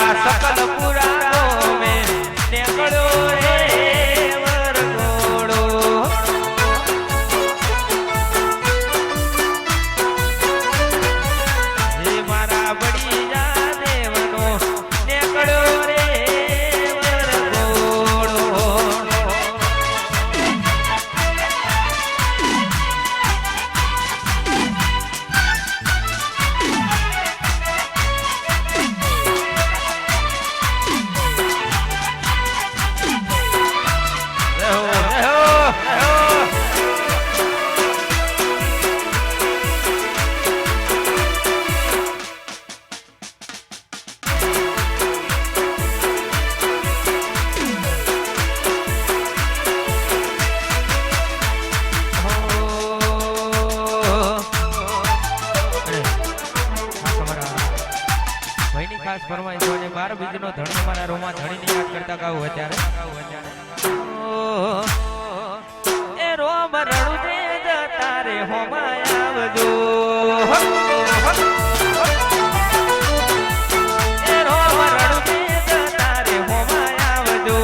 सकल पुराणों में निकलो रे वरघोड़ो। हे मारा बड़िया देवनो निकलो रे वरघोड़ो। ખાસ ફરમાઈ છે અને 12 બીજનો ધણી મારા રોમા ધણીને યાદ કરતા ગાવ અત્યારે એ રોમ રણુ દે તારે હોમાય આવજો એ રોમ રણુ દે તારે હોમાય આવજો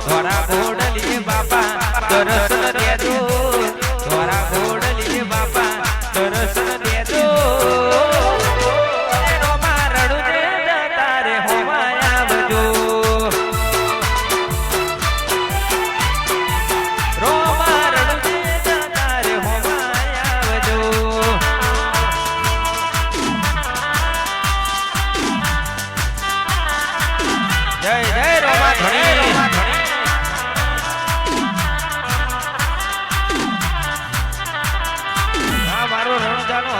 ધોરા ઘોડલી બાપા દર્શન દેજો ધોરા ઘોડલી બાપા દર્શન દેજો રોમા રણુ દે તારે હોમાય આવજો રોમા રણુ દે તારે હોમાય આવજો જય જય રોમા ધણી મારો રણુજાનો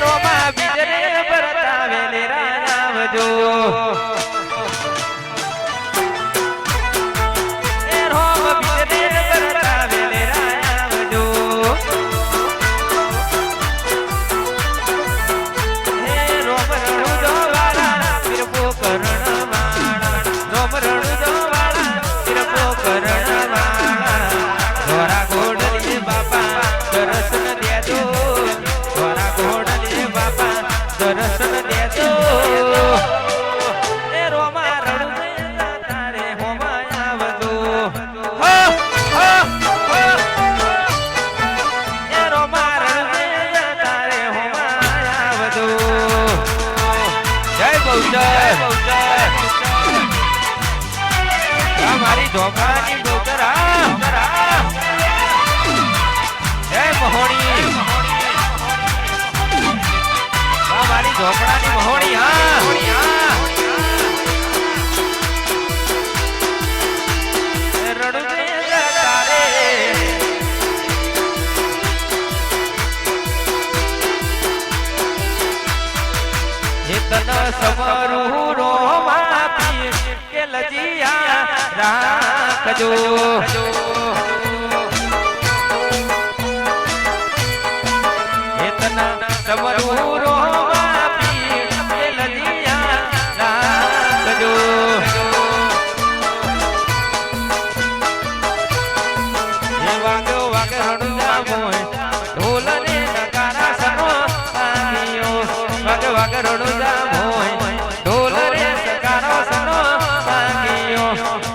રોમા બીજરે બરતાવેલે રાવજો દર્શન દેજો એ રોમા રણુ દે તારે હોમાય આવજો એ રોમા રણુ દે તારે હોમાય આવજો જય બહુચર મારી ઢોકળાની બહુચરા જય મહોણી મારી ઢોકળાની મહોણી રણુ દે તારે તન સમરું રોમા પી કે લજિયા રાખજો તન સમરું રોમા પી કે લજિયા રાખજો હે વાગ્યો વાગે રણુજા મોય ઢોલ ને નગારા સનો આંગીઓ વાગે વાગે રણુજા મોય ઢોલ રે સકારો સનો આંગીઓ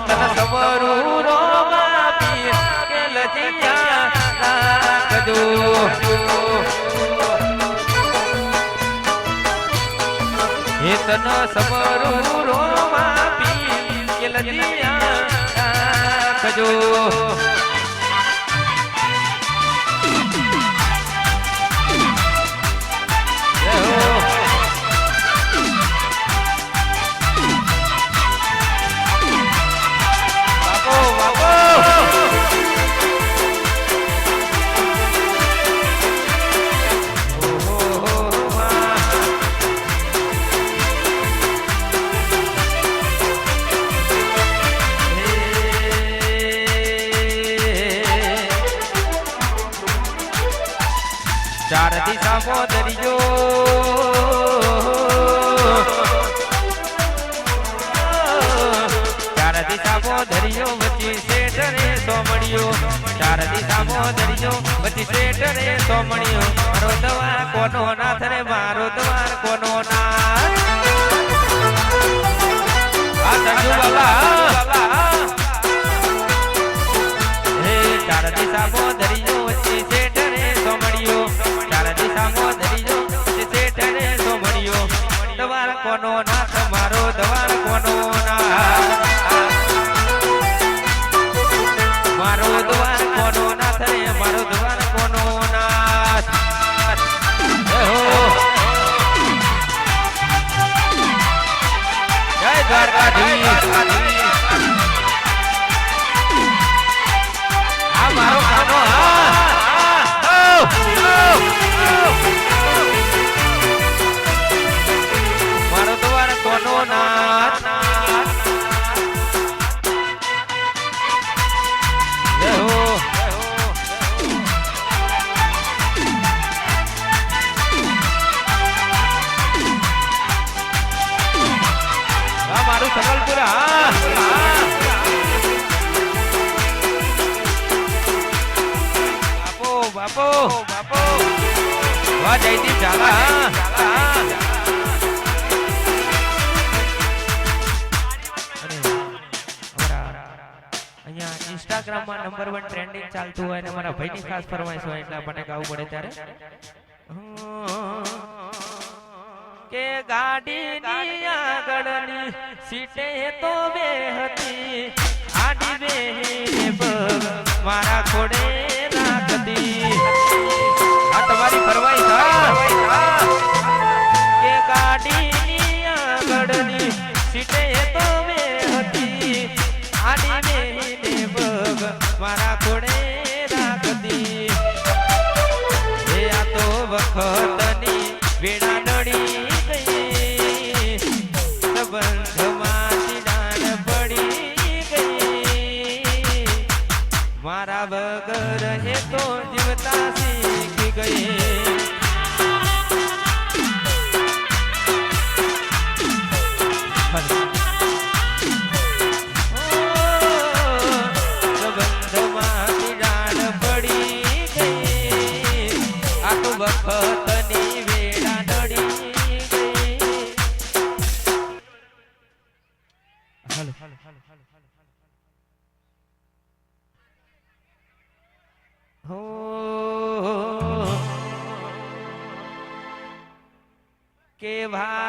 તન સમરું રોમા પી કે લજિયા રાખજો તન સમરું રોમા પી કે લજિયા રાખજો ચાર દિશામાં દરિયો ચાર દિશામાં દરિયો વચ્ચે શેઠરે સોમણિયો ચાર દિશામાં દરિયો વચ્ચે શેઠરે સોમણિયો મારો દ્વાર કોનો નાથ રે મારો દ્વાર કોનો નાથ આ સંજુ બાબા હે ચાર દિશામાં દરિયો વચ્ચે શેઠરે સોમણિયો ચાર દિશામાં દરિયો વચ્ચે શેઠરે સોમણિયો દ્વાર કોનો નાથ મારો દ્વાર કોનો નાથ મારો દ્વાર કોનો નાથ રે મારો દ્વાર કોનો નાથ જય દ્વારકાધીશ આ મારો કાનો મારો દ્વાર કોનો નાથ મારું સકલપુરા બાપો બાપો બાપો વાહ જયદીપ ઝાલા અહીંયા ઇન્સ્ટાગ્રામમાં નંબર 1 ટ્રેન્ડિંગ ચાલતું હોય અને મારા ભાઈની ખાસ ફરમાઈશ હોય એટલે આપણને ગાવું પડે ત્યારે કે ગાડીની આગળની સીટે તો બેહતી આડી બેહીને પગ મારા ખોડે રાખતી આ તમારી ફરમાઈશ કે ગાડીની આગળની સીટે તો બેહતી આડી બેહીને પગ મારા ખોડે રાખતી એ આ તો વખતની વેળા નડી મારા વગર એ તો જીવતા શીખી ગઈ સંબંધમાંથી ડાળ પડી ગઈ આ તો વખતની વેળા નડી ગઈ હાલો હો કે ભાઈ